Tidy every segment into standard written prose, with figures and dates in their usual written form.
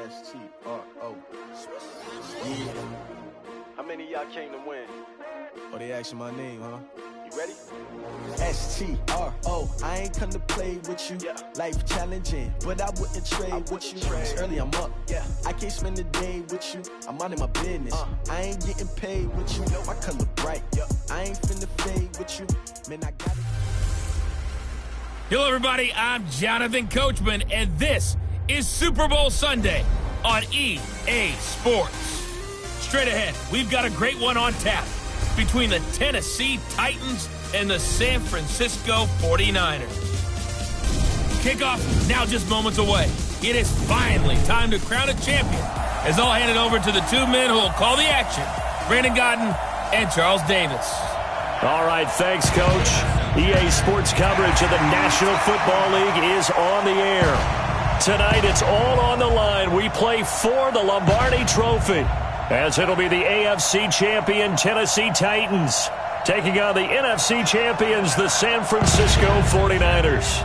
S-T-R-O. Yeah. How many of y'all came to win? Oh, they asking my name, huh? You ready? S-T-R-O. I ain't come to play with you. Yeah. Life challenging, but I wouldn't trade with you. It's early, I'm up. Yeah. I can't spend the day with you. I'm minding my business. I ain't getting paid with you. My color bright. I ain't finna fade with you. Man, I got it. Hello, everybody. I'm Jonathan Coachman, and this is Super Bowl Sunday on EA Sports. Straight ahead, we've got a great one on tap between the Tennessee Titans and the San Francisco 49ers. Kickoff now just moments away. It is finally time to crown a champion, as I'll hand it over to the two men who will call the action, Brandon Godden and Charles Davis. All right, thanks, Coach. EA Sports coverage of the National Football League is on the air. Tonight, it's all on the line. We play for the Lombardi Trophy, as it'll be the AFC champion Tennessee Titans taking on the NFC champions, the San Francisco 49ers.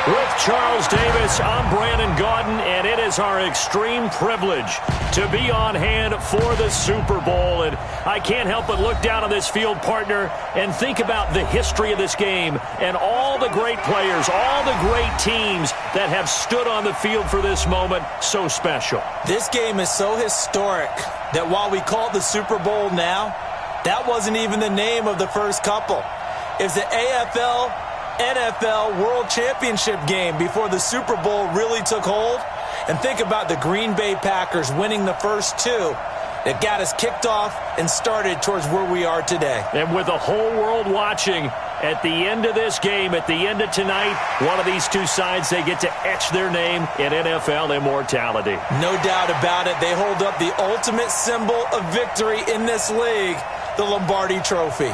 With Charles Davis, I'm Brandon Gaudin, and it is our extreme privilege to be on hand for the Super Bowl. And I can't help but look down on this field, partner, and think about the history of this game and all the great players, all the great teams that have stood on the field for this moment. So special. This game is so historic that while we call it the Super Bowl now, that wasn't even the name of the first couple. It's the AFL NFL World Championship game before the Super Bowl really took hold. And think about the Green Bay Packers winning the first two that got us kicked off and started towards where we are today. And with the whole world watching, at the end of this game, at the end of tonight, one of these two sides, they get to etch their name in NFL immortality. No doubt about it. They hold up the ultimate symbol of victory in this league, the Lombardi Trophy.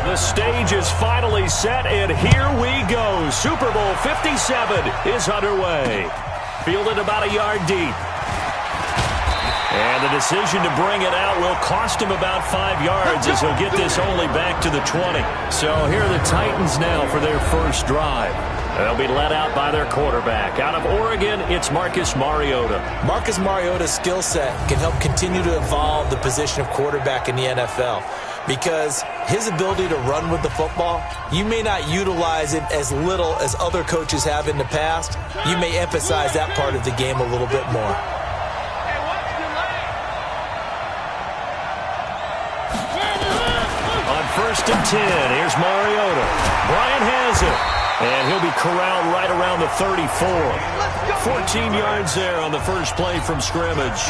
The stage is finally set, and here we go. Super Bowl 57 is underway. Fielded about a yard deep. And the decision to bring it out will cost him about 5 yards, as he'll get this only back to the 20. So here are the Titans now for their first drive. They'll be led out by their quarterback. Out of Oregon, it's Marcus Mariota. Marcus Mariota's skill set can help continue to evolve the position of quarterback in the NFL, because his ability to run with the football, you may not utilize it as little as other coaches have in the past. You may emphasize that part of the game a little bit more. On 1st and 10, here's Mariota. Bryant has it, and he'll be corralled right around the 34. 14 yards there on the first play from scrimmage.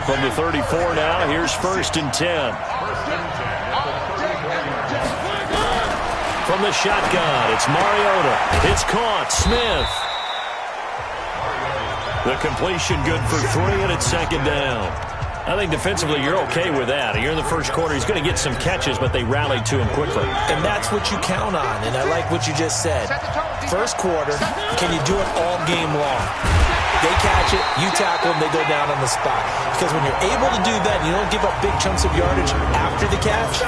From the 34 now, here's 1st and 10. From the shotgun, it's Mariota. It's caught. Smith. The completion good for 3, and it's 2nd down. I think defensively you're okay with that. You're in the first quarter. He's going to get some catches, but they rallied to him quickly. And that's what you count on, and I like what you just said. First quarter, can you do it all game long? They catch it, you tackle them, they go down on the spot. Because when you're able to do that, and you don't give up big chunks of yardage after the catch,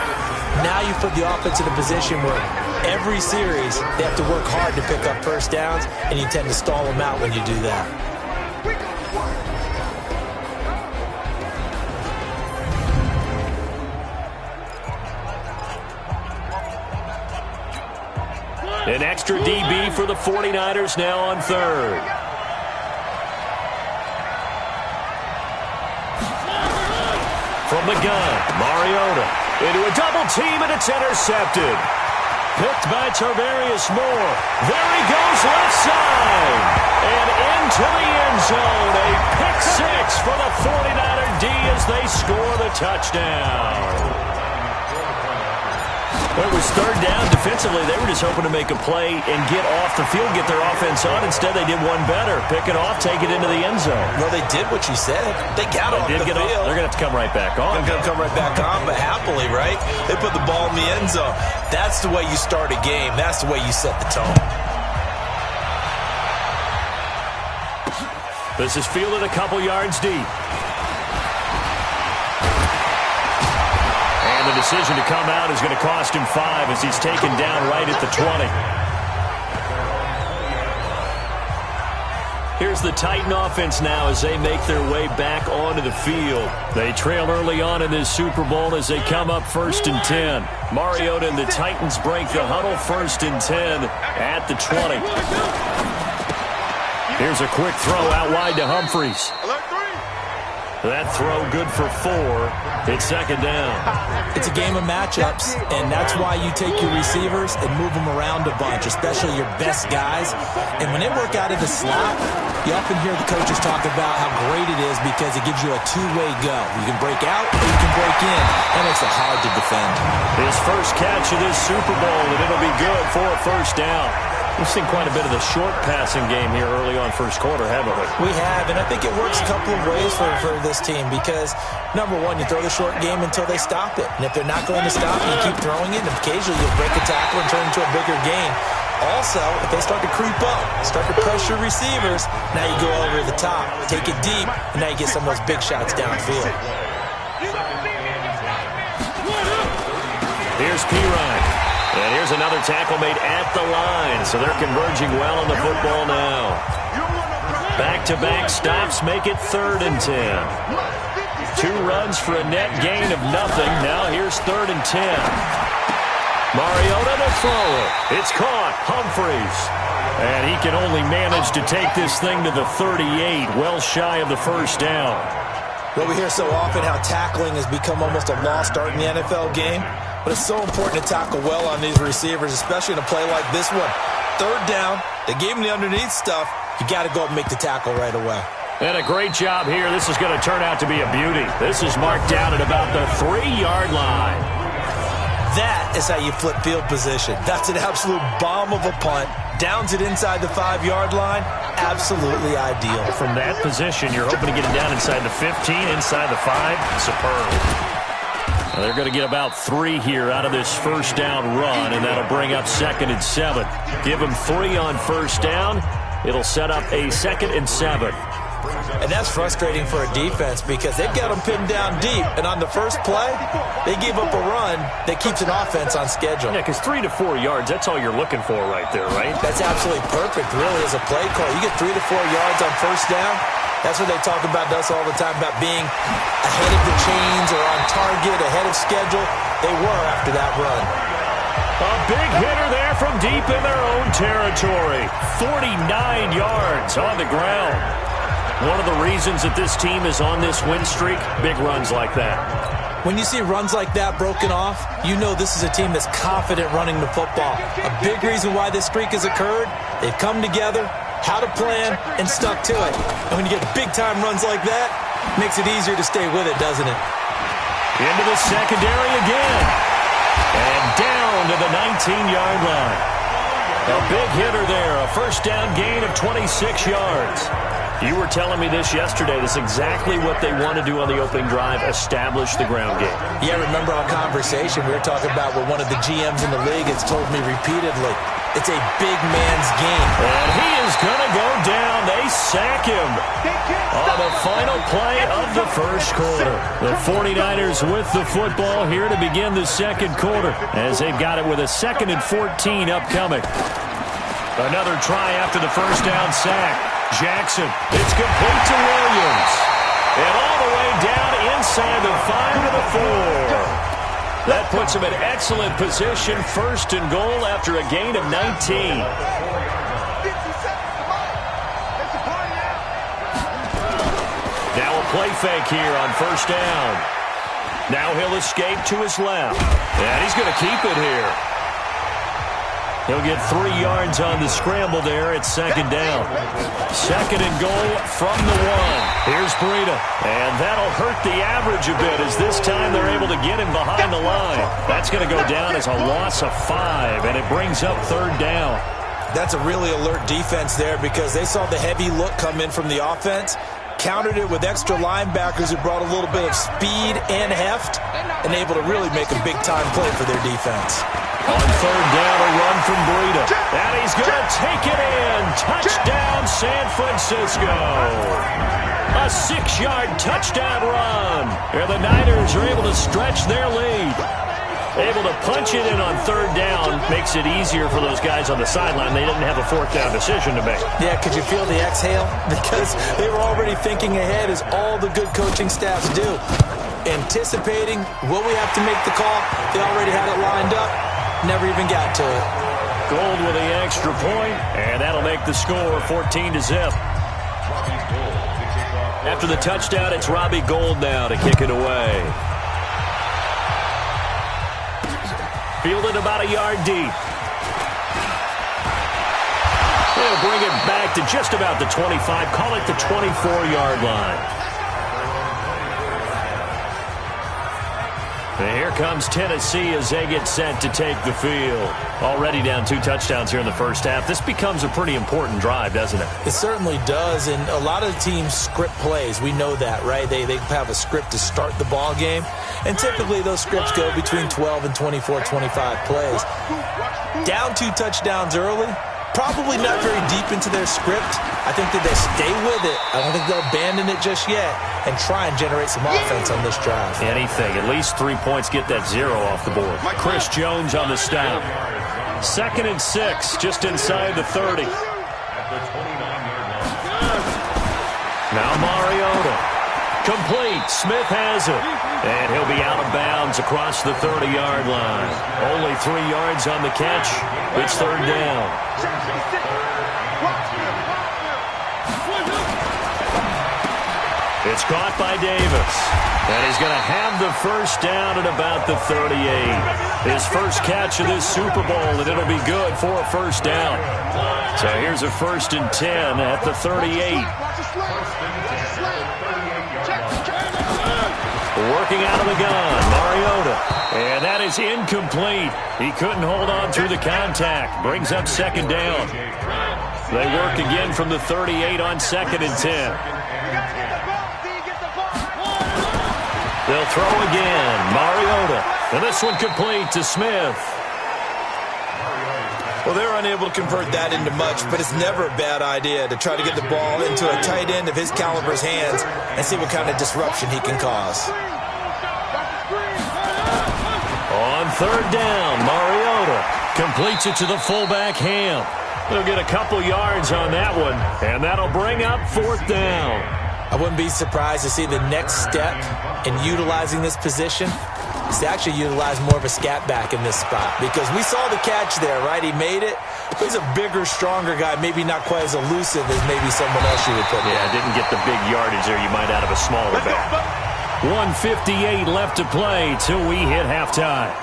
now you put the offense in a position where every series they have to work hard to pick up first downs, and you tend to stall them out when you do that. An extra DB for the 49ers now on 3rd. From the gun, Mariota into a double team, and it's intercepted. Picked by Tarvarius Moore. There he goes left side. And into the end zone. A pick six for the 49er D as they score the touchdown. It was third down. Defensively, they were just hoping to make a play and get off the field, get their offense on. Instead, they did one better. Pick it off, take it into the end zone. Well, they did what you said. They got off the field. They're going to have to come right back on. They're going to come right back on, but happily, right? They put the ball in the end zone. That's the way you start a game. That's the way you set the tone. This is fielded a couple yards deep. And the decision to come out is going to cost him 5 as he's taken down right at the 20. Here's the Titan offense now as they make their way back onto the field. They trail early on in this Super Bowl as they come up 1st and 10. Mariota and the Titans break the huddle 1st and 10 at the 20. Here's a quick throw out wide to Humphries. That throw good for 4. It's 2nd down. It's a game of matchups, and that's why you take your receivers and move them around a bunch, especially your best guys. And when they work out of the slot, you often hear the coaches talk about how great it is because it gives you a two-way go. You can break out or you can break in. That makes it hard to defend. His first catch of this Super Bowl, and it'll be good for a 1st down. We've seen quite a bit of the short passing game here early on first quarter, haven't we? We have, and I think it works a couple of ways for this team because, number one, you throw the short game until they stop it. And if they're not going to stop it, you keep throwing it, and occasionally you'll break a tackle and turn it into a bigger game. Also, if they start to creep up, start to pressure receivers, now you go over the top, take it deep, and now you get some of those big shots downfield. Here's Pirine. And here's another tackle made at the line. So they're converging well on the football now. Back-to-back stops make it 3rd and 10. 2 runs for a net gain of nothing. Now here's 3rd and 10. Mariota to throw it. It's caught. Humphries. And he can only manage to take this thing to the 38, well shy of the 1st down. Well, we hear so often how tackling has become almost a lost art in the NFL game. But it's so important to tackle well on these receivers, especially in a play like this one. 3rd down, they gave him the underneath stuff. You got to go up and make the tackle right away. And a great job here. This is going to turn out to be a beauty. This is marked down at about the 3-yard line. That is how you flip field position. That's an absolute bomb of a punt. Downs it inside the 5-yard line. Absolutely ideal. From that position, you're hoping to get it down inside the 15, inside the 5. Superb. They're going to get about 3 here out of this 1st down run, and that'll bring up 2nd and 7. Give them 3 on 1st down. It'll set up a 2nd and 7. And that's frustrating for a defense because they've got them pinned down deep, and on the first play, they give up a run that keeps an offense on schedule. Yeah, because 3 to 4 yards, that's all you're looking for right there, right? That's absolutely perfect, really, as a play call. You get 3 to 4 yards on 1st down. That's what they talk about us all the time, about being ahead of the chains or on target, ahead of schedule. They were after that run. A big hitter there from deep in their own territory. 49 yards on the ground. One of the reasons that this team is on this win streak, big runs like that. When you see runs like that broken off, you know this is a team that's confident running the football. A big reason why this streak has occurred, they've come together, how to plan, and stuck to it. And when you get big-time runs like that, it makes it easier to stay with it, doesn't it? Into the secondary again. And down to the 19-yard line. A big hitter there, a 1st down gain of 26 yards. You were telling me this yesterday. This is exactly what they want to do on the opening drive, establish the ground game. Yeah, remember our conversation we were talking about what one of the GMs in the league has told me repeatedly. It's a big man's game. And he is going to go down. They sack him on the final play of the 1st quarter. The 49ers with the football here to begin the 2nd quarter as they've got it with a 2nd and 14 upcoming. Another try after the 1st down sack. Jackson, it's complete to Williams. And all the way down inside the 5 to the 4. That puts him in excellent position, 1st and goal after a gain of 19. Now a play fake here on 1st down. Now he'll escape to his left. And he's going to keep it here. He'll get 3 yards on the scramble there at second down. Second and goal from the 1. Here's Breida. And that'll hurt the average a bit as this time they're able to get him behind the line. That's going to go down as a loss of 5, and it brings up third down. That's a really alert defense there because they saw the heavy look come in from the offense, countered it with extra linebackers who brought a little bit of speed and heft, and able to really make a big-time play for their defense. On third down, a run from Breida. And he's going to take it in. Touchdown, San Francisco. A 6-yard touchdown run. And the Niners are able to stretch their lead. Able to punch it in on third down makes it easier for those guys on the sideline. They didn't have a fourth down decision to make. Yeah, could you feel the exhale? Because they were already thinking ahead, as all the good coaching staffs do. Anticipating, will we have to make the call? They already had it lined up. Never even got to it. Gold with the extra point, and that'll make the score 14-0. After the touchdown, it's Robbie Gould now to kick it away. Fielded about a yard deep. They'll bring it back to just about the 25. Call it the 24-yard line. And here comes Tennessee as they get set to take the field. Already down 2 touchdowns here in the first half. This becomes a pretty important drive, doesn't it? It certainly does, and a lot of teams script plays. We know that, right? They have a script to start the ball game, and typically those scripts go between 12 and 24, 25 plays. Down 2 touchdowns early, probably not very deep into their script. I think that they stay with it. I don't think they'll abandon it just yet and try and generate some offense on this drive. Anything. At least 3 points, get that 0 off the board. Chris Jones on the stop. Second and 6, just inside the 30. Now Mariota. Complete. Smith has it. And he'll be out of bounds across the 30-yard line. Only 3 yards on the catch. It's third down. It's caught by Davis. And he's going to have the first down at about the 38. His first catch of this Super Bowl, and it'll be good for a first down. So here's a 1st and 10 at the 38. Working out of the gun, Mariota. And that is incomplete. He couldn't hold on through the contact. Brings up second down. They work again from the 38 on 2nd and 10. They'll throw again. Mariota. And this one complete to Smith. Well, they're unable to convert that into much, but it's never a bad idea to try to get the ball into a tight end of his caliber's hands and see what kind of disruption he can cause. On third down, Mariota completes it to the fullback, Ham. They'll get a couple yards on that one, and that'll bring up 4th down. I wouldn't be surprised to see the next step in utilizing this position is to actually utilize more of a scat back in this spot, because we saw the catch there, right? He made it. He's a bigger, stronger guy, maybe not quite as elusive as maybe someone else you would put there. Yeah, didn't get the big yardage there you might out of a smaller back. 1:58 left to play till we hit halftime.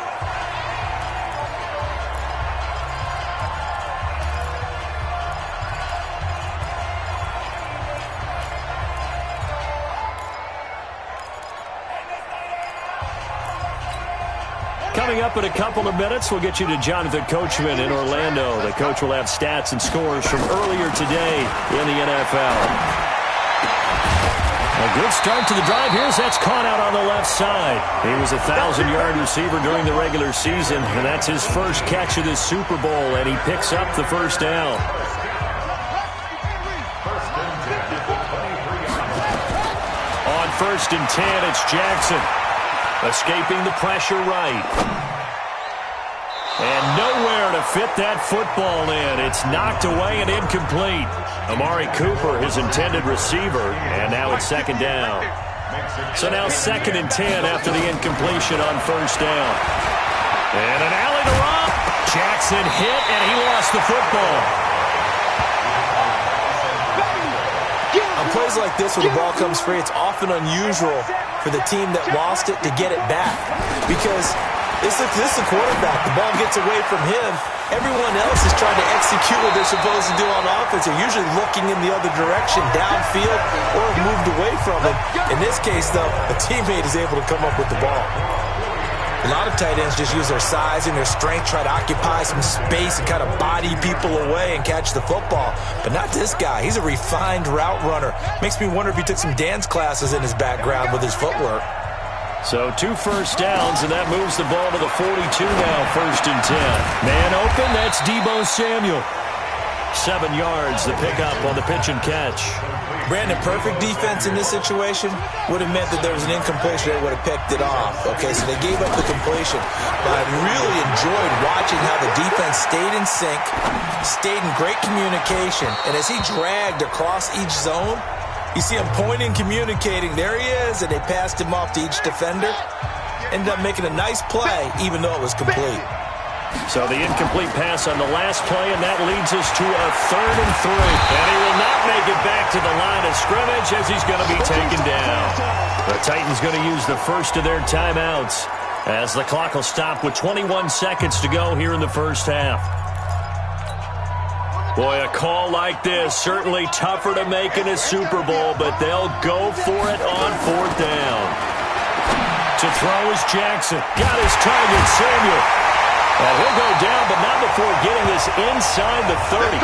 Coming up in a couple of minutes, we'll get you to Jonathan Coachman in Orlando. The coach will have stats and scores from earlier today in the NFL. A good start to the drive. Here's that's caught out on the left side. He was a 1,000-yard receiver during the regular season, and that's his first catch of this Super Bowl, and he picks up the first down. On 1st and 10, it's Jackson. Escaping the pressure right. And nowhere to fit that football in. It's knocked away and incomplete. Amari Cooper, his intended receiver, and now it's 2nd down. So now 2nd and 10 after the incompletion on 1st down. And an alley to Rob. Jackson hit, and he lost the football. On plays like this where the ball comes free, it's often unusual for the team that lost it to get it back, because This is the quarterback. The ball gets away from him. Everyone else is trying to execute what they're supposed to do on offense. They're usually looking in the other direction, downfield, or have moved away from him. In this case, though, a teammate is able to come up with the ball. A lot of tight ends just use their size and their strength, try to occupy some space and kind of body people away and catch the football. But not this guy. He's a refined route runner. Makes me wonder if he took some dance classes in his background with his footwork. So 2 first downs, and that moves the ball to the 42 now, 1st and 10. Man open, that's Deebo Samuel. 7 yards, the pickup on the pitch and catch. Brandon, perfect defense in this situation would have meant that there was an incompletion. They would have picked it off. Okay, so they gave up the completion. But I really enjoyed watching how the defense stayed in sync, stayed in great communication, and as he dragged across each zone, you see him pointing, communicating. There he is, and they passed him off to each defender. Ended up making a nice play, even though it was complete. So the incomplete pass on the last play, and that leads us to a 3rd and 3. And he will not make it back to the line of scrimmage as he's going to be taken down. The Titans going to use the first of their timeouts as the clock will stop with 21 seconds to go here in the first half. Boy, a call like this, certainly tougher to make in a Super Bowl, but they'll go for it on 4th down. To throw is Jackson. Got his target, Samuel. And he'll go down, but not before getting this inside the 30.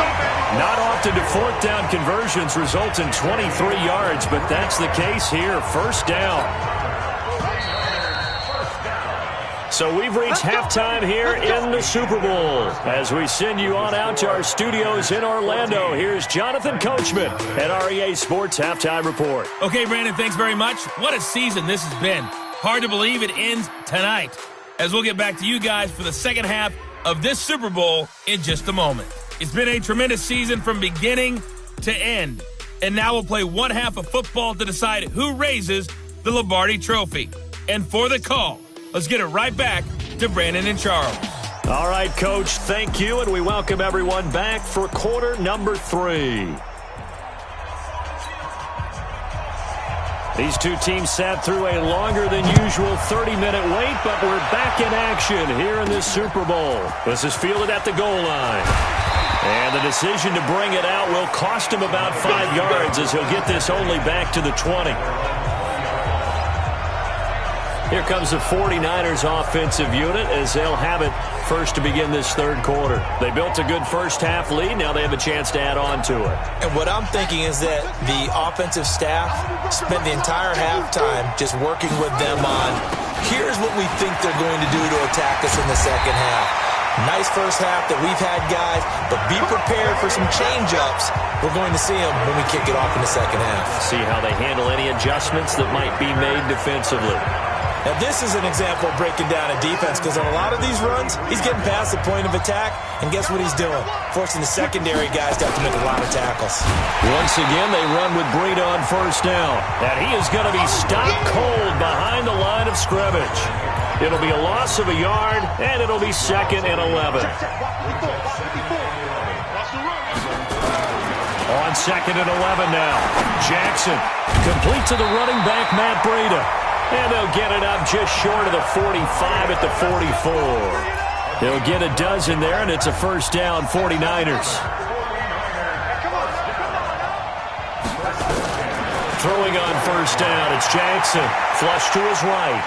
Not often do 4th down conversions result in 23 yards, but that's the case here. 1st down. So we've reached halftime here in the Super Bowl. As we send you on out to our studios in Orlando, here's Jonathan Coachman at REA Sports Halftime Report. Okay, Brandon, thanks very much. What a season this has been. Hard to believe it ends tonight, as we'll get back to you guys for the second half of this Super Bowl in just a moment. It's been a tremendous season from beginning to end, and now we'll play one half of football to decide who raises the Lombardi Trophy. And for the call, let's get it right back to Brandon and Charles. All right, Coach, thank you, and we welcome everyone back for quarter number 3. These two teams sat through a longer than usual 30-minute wait, but we're back in action here in this Super Bowl. This is fielded at the goal line. And the decision to bring it out will cost him about 5 yards as he'll get this only back to the 20. Here comes the 49ers offensive unit as they'll have it first to begin this 3rd quarter. They built a good first half lead. Now they have a chance to add on to it. And what I'm thinking is that the offensive staff spent the entire halftime just working with them on, here's what we think they're going to do to attack us in the second half. Nice first half that we've had, guys, but be prepared for some change-ups. We're going to see them when we kick it off in the second half. See how they handle any adjustments that might be made defensively. Now, this is an example of breaking down a defense, because on a lot of these runs, he's getting past the point of attack, and guess what he's doing? Forcing the secondary guys to have to make a lot of tackles. Once again, they run with Breida on 1st down, and he is going to be stopped cold behind the line of scrimmage. It'll be a loss of a yard, and it'll be 2nd and 11. On 2nd and 11 now, Jackson complete to the running back, Matt Breida. And they'll get it up just short of the 45 at the 44. They'll get a dozen there, and it's a 1st down, 49ers. Throwing on 1st down, it's Jackson. Flush to his right.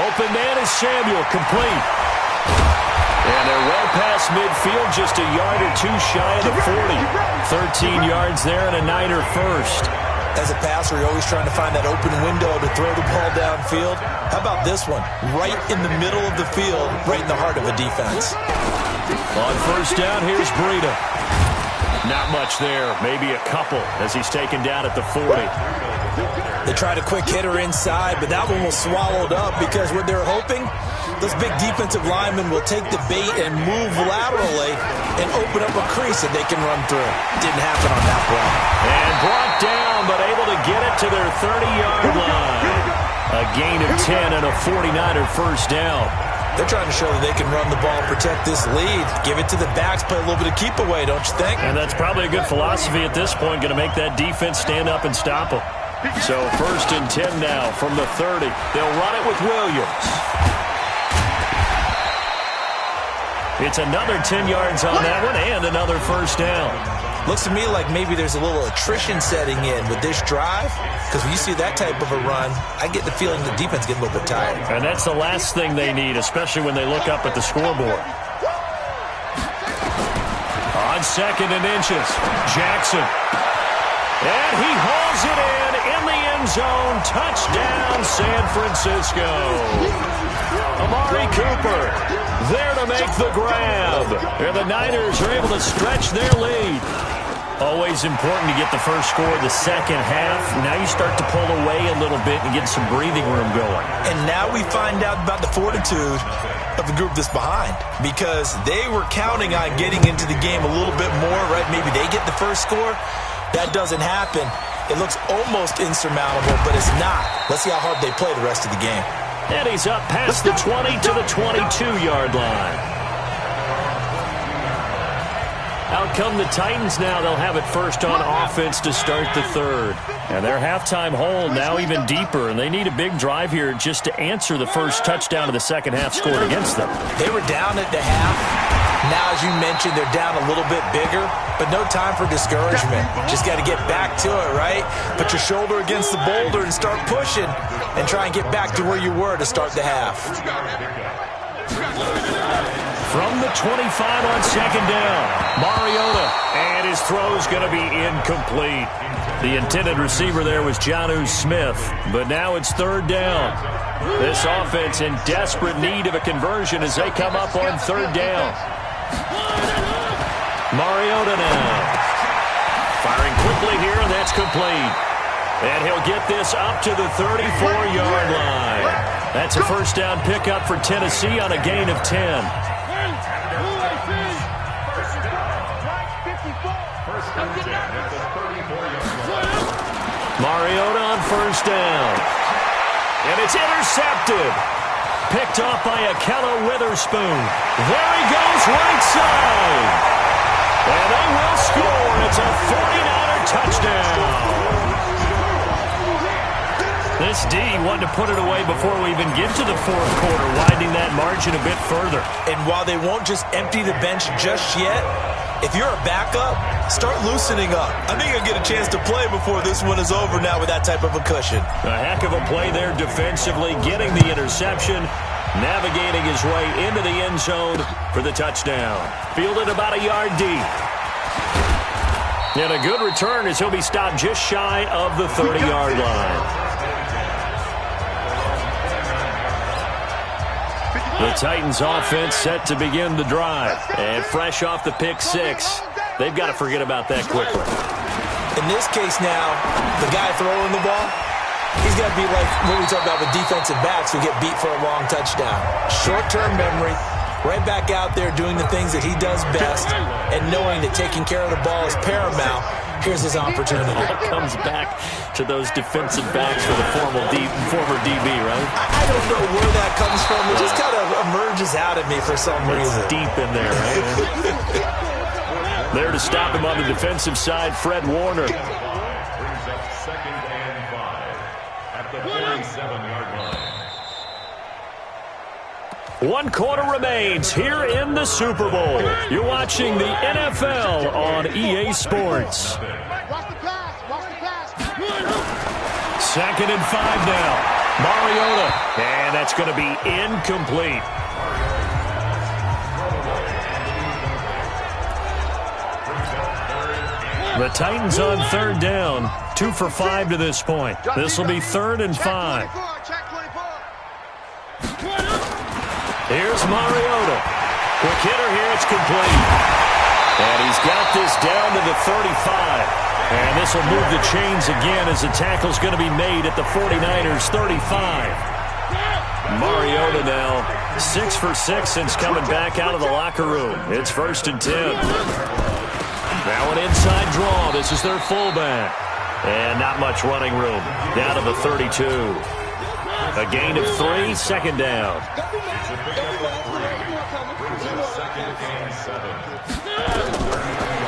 Open man is Samuel, complete. And they're well past midfield, just a yard or 2 shy of the 40. 13 yards there and a Niner first. As a passer, you're always trying to find that open window to throw the ball downfield. How about this one? Right in the middle of the field, right in the heart of a defense. On 1st down, here's Breida. Not much there, maybe a couple as he's taken down at the 40. They tried a quick hitter inside, but that one was swallowed up because what they're hoping, those big defensive linemen will take the bait and move laterally and open up a crease that they can run through. Didn't happen on that play. And brought down, but able to get it to their 30-yard line. A gain of 10 and a 49er 1st down. They're trying to show that they can run the ball, protect this lead, give it to the backs, play a little bit of keep away, don't you think? And that's probably a good philosophy at this point, going to make that defense stand up and stop them. So 1st and 10 now from the 30. They'll run it with Williams. It's another 10 yards on that one and another first down. Looks to me like maybe there's a little attrition setting in with this drive, because when you see that type of a run, I get the feeling the defense gets a little bit tired. And that's the last thing they need, especially when they look up at the scoreboard. On 2nd and inches, Jackson. And he hauls it in the end zone. Touchdown, San Francisco. Amari Cooper there to make the grab. And the Niners are able to stretch their lead. Always important to get the first score of the second half. Now you start to pull away a little bit and get some breathing room going. And now we find out about the fortitude of the group that's behind, because they were counting on getting into the game a little bit more, right? Maybe they get the first score. That doesn't happen. It looks almost insurmountable, but it's not. Let's see how hard they play the rest of the game. And he's up past the 20 to the 22-yard line. Out come the Titans now. They'll have it first on offense to start the third. And their halftime hole now even deeper, and they need a big drive here just to answer the first touchdown of the second half scored against them. They were down at the half. Now, as you mentioned, they're down a little bit bigger, but no time for discouragement. Just got to get back to it, right? Put your shoulder against the boulder and start pushing and try and get back to where you were to start the half. From the 25 on second down, Mariota, and his throw's going to be incomplete. The intended receiver there was Jonnu Smith, but now it's third down. This offense in desperate need of a conversion as they come up on third down. Mariota now. Firing quickly here, and that's complete. And he'll get this up to the 34-yard line. That's a first down pickup for Tennessee on a gain of 10. Mariota on first down. And it's intercepted. Picked off by Akella Witherspoon. There he goes, right side. And they will score. It's a 49er touchdown. This D wanted to put it away before we even get to the fourth quarter, widening that margin a bit further. And while they won't just empty the bench just yet, if you're a backup, start loosening up. I think you'll get a chance to play before this one is over now with that type of a cushion. A heck of a play there defensively, getting the interception, navigating his way into the end zone for the touchdown. Fielded about a yard deep. And a good return as he'll be stopped just shy of the 30-yard line. The Titans offense set to begin the drive. And fresh off the pick six, they've got to forget about that quickly. In this case now, the guy throwing the ball, he's got to be like what we talk about with defensive backs who get beat for a long touchdown. Short-term memory, right back out there doing the things that he does best, and knowing that taking care of the ball is paramount. Here's his opportunity. It comes back to those defensive backs for the former DB, right? I don't know where that comes from. It just kind of emerges out of me for some reason. It's deep in there, right? There to stop him on the defensive side, Fred Warner. Brings up 2nd and 5 at the 47-yard line. 1 quarter remains here in the Super Bowl. You're watching the NFL on EA Sports. 2nd and 5 now. Mariota. And that's going to be incomplete. The Titans on third down. 2 for 5 to this point. This will be 3rd and 5. Here's Mariota. Quick hitter here. It's complete. And he's got this down to the 35. And this will move the chains again as the tackle's going to be made at the 49ers 35. Mariota now 6 for 6 since coming back out of the locker room. It's 1st and 10. Now an inside draw. This is their fullback. And not much running room. Down to the 32. A gain of 3, 2nd down.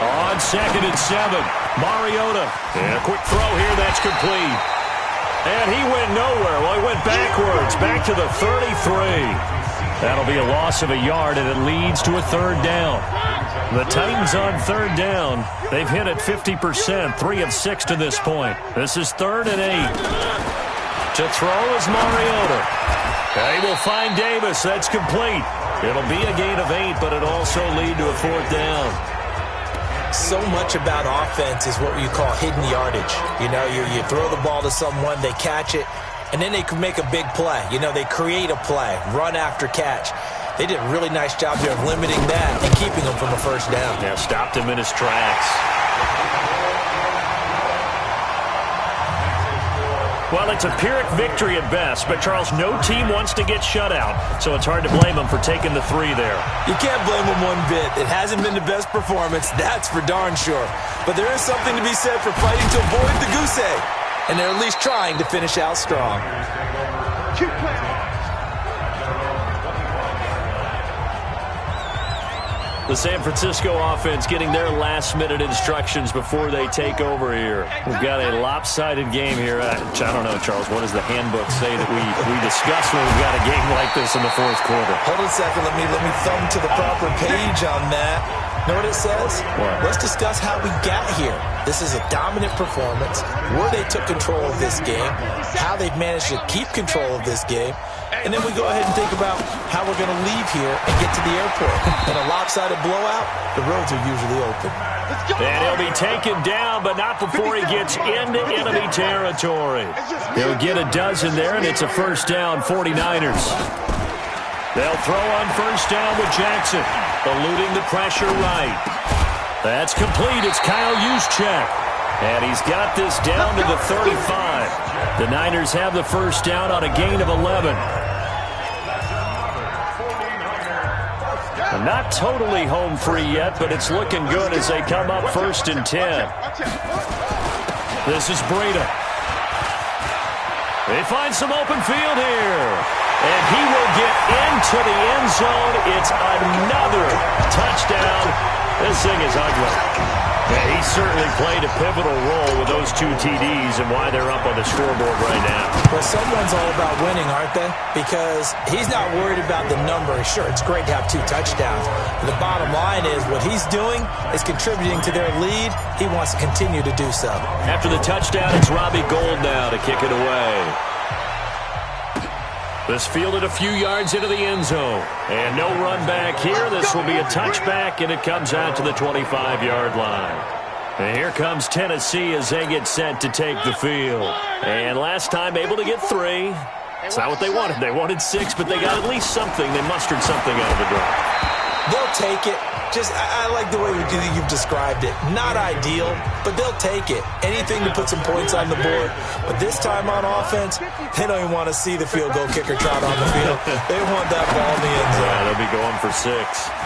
On 2nd and 7, Mariota. And a quick throw here, that's complete. And he went nowhere. Well, he went backwards, back to the 33. That'll be a loss of a yard, and it leads to a third down. The Titans on third down. They've hit it 50%, 3 of 6 to this point. This is 3rd and 8. To throw is Mariota. They will find Davis. That's complete. It'll be a gain of 8, but it'll also lead to a 4th down. So much about offense is what you call hidden yardage. You know, you throw the ball to someone, they catch it, and then they can make a big play. You know, they create a play, run after catch. They did a really nice job there of limiting that and keeping him from a first down. Yeah, stopped him in his tracks. Well, it's a Pyrrhic victory at best, but, Charles, no team wants to get shut out, so it's hard to blame them for taking the 3 there. You can't blame them one bit. It hasn't been the best performance, that's for darn sure. But there is something to be said for fighting to avoid the goose egg, and they're at least trying to finish out strong. The San Francisco offense getting their last-minute instructions before they take over here. We've got a lopsided game here. I don't know, Charles, what does the handbook say that we discuss when we've got a game like this in the 4th quarter? Hold on a second. Let me thumb to the proper page on that. Know what it says? What? Let's discuss how we got here. This is a dominant performance, where they took control of this game, how they've managed to keep control of this game, and then we go ahead and think about how we're going to leave here and get to the airport. In a lopsided blowout, the roads are usually open. And he'll be taken down, but not before he gets into enemy territory. He'll get a dozen there, and it's a first down, 49ers. They'll throw on first down with Jackson, eluding the pressure right. That's complete. It's Kyle Juszczyk. And he's got this down to the 35. The Niners have the first down on a gain of 11. Not totally home free yet, but it's looking good as they come up 1st and 10. This is Breida. They find some open field here. And he will get into the end zone. It's another touchdown. This thing is ugly. Yeah, he certainly played a pivotal role with those 2 TDs and why they're up on the scoreboard right now. Well, someone's all about winning, aren't they? Because he's not worried about the number. Sure, it's great to have 2 touchdowns. But the bottom line is what he's doing is contributing to their lead. He wants to continue to do so. After the touchdown, it's Robbie Gould now to kick it away. This fielded a few yards into the end zone. And no run back here. This will be a touchback, and it comes out to the 25-yard line. And here comes Tennessee as they get set to take the field. And last time able to get 3. It's not what they wanted. They wanted 6, but they got at least something. They mustered something out of the drive. They'll take it. I like the way you've described it. Not ideal, but they'll take it. Anything to put some points on the board. But this time on offense, they don't even want to see the field goal kicker trot on the field. They want that ball in the end zone. Yeah, they'll be going for 6.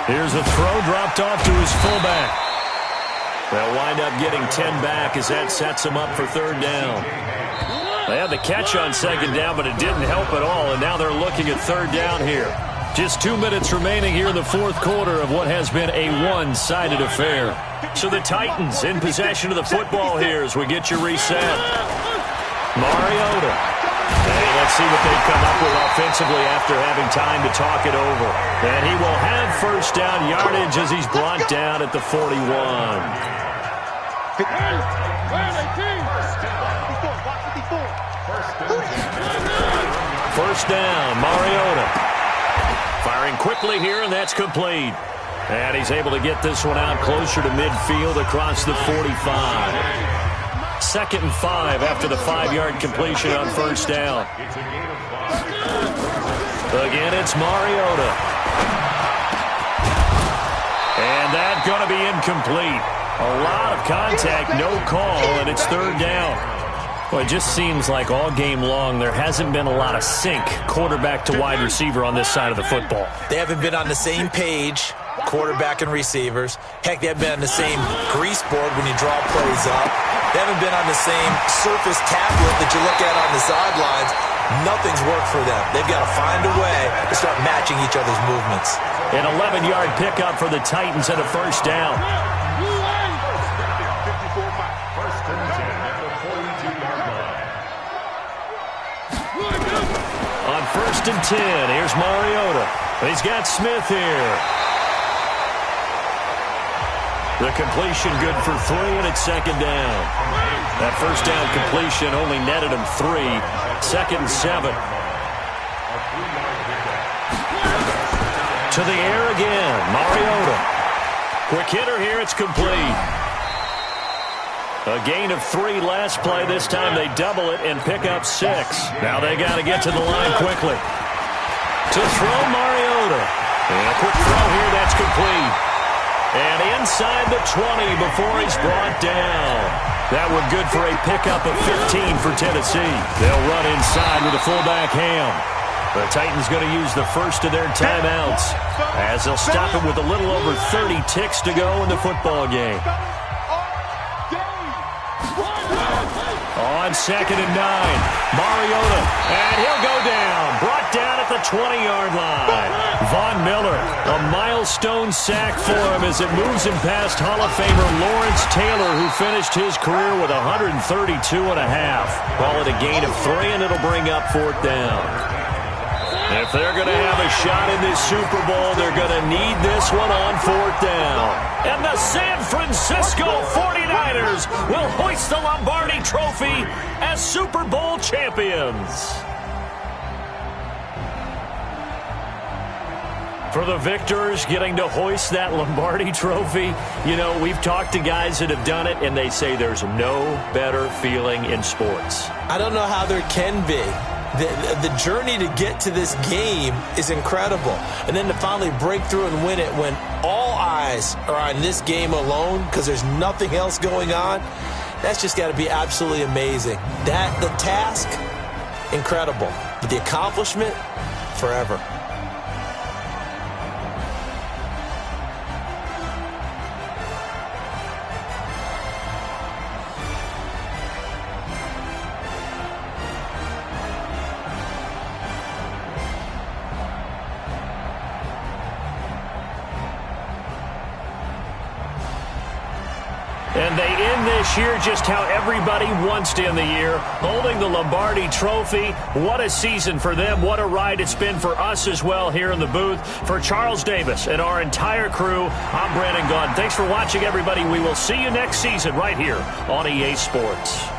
Here's a throw dropped off to his fullback. They'll wind up getting 10 back as that sets them up for 3rd down. They had the catch on 2nd down, but it didn't help at all, and now they're looking at 3rd down here. Just 2 minutes remaining here in the 4th quarter of what has been a one-sided affair. So the Titans in possession of the football here as we get you reset. Mariota. Hey, let's see what they've come up with offensively after having time to talk it over. And he will have first down yardage as he's brought down at the 41. First down, Mariota. Firing quickly here, and that's complete. And he's able to get this one out closer to midfield across the 45. 2nd and 5 after the 5-yard completion on first down. Again, it's Mariota. And that's going to be incomplete. A lot of contact, no call, and it's 3rd down. Well, it just seems like all game long there hasn't been a lot of sync quarterback to wide receiver on this side of the football. They haven't been on the same page, quarterback and receivers. Heck, they haven't been on the same grease board when you draw plays up. They haven't been on the same surface tablet that you look at on the sidelines. Nothing's worked for them. They've got to find a way to start matching each other's movements. An 11-yard pickup for the Titans and a first down. 1st and 10. Here's Mariota. He's got Smith here. The completion good for 3, and it's 2nd down. That first down completion only netted him 3. 2nd and 7. To the air again. Mariota. Quick hitter here. It's complete. A gain of 3 last play. This time they double it and pick up 6. Now they got to get to the line quickly. To throw Mariota. And a quick throw here. That's complete. And inside the 20 before he's brought down. That one good for a pickup of 15 for Tennessee. They'll run inside with a fullback Ham. The Titans going to use the first of their timeouts as they'll stop it with a little over 30 ticks to go in the football game. On 2nd and 9, Mariota, and he'll go down. Brought down at the 20-yard line. Von Miller, a milestone sack for him as it moves him past Hall of Famer Lawrence Taylor, who finished his career with 132.5. Call it a gain of 3, and it'll bring up 4th down. If they're going to have a shot in this Super Bowl, they're going to need this one on 4th down. And the San Francisco 49ers will hoist the Lombardi Trophy as Super Bowl champions. For the victors getting to hoist that Lombardi Trophy, you know, we've talked to guys that have done it, and they say there's no better feeling in sports. I don't know how there can be. The journey to get to this game is incredible. And then to finally break through and win it when all eyes are on this game alone because there's nothing else going on, that's just got to be absolutely amazing. The task, incredible. But the accomplishment, forever. And they end this year just how everybody wants to end the year, holding the Lombardi Trophy. What a season for them. What a ride it's been for us as well here in the booth. For Charles Davis and our entire crew, I'm Brandon Gaudin. Thanks for watching, everybody. We will see you next season right here on EA Sports.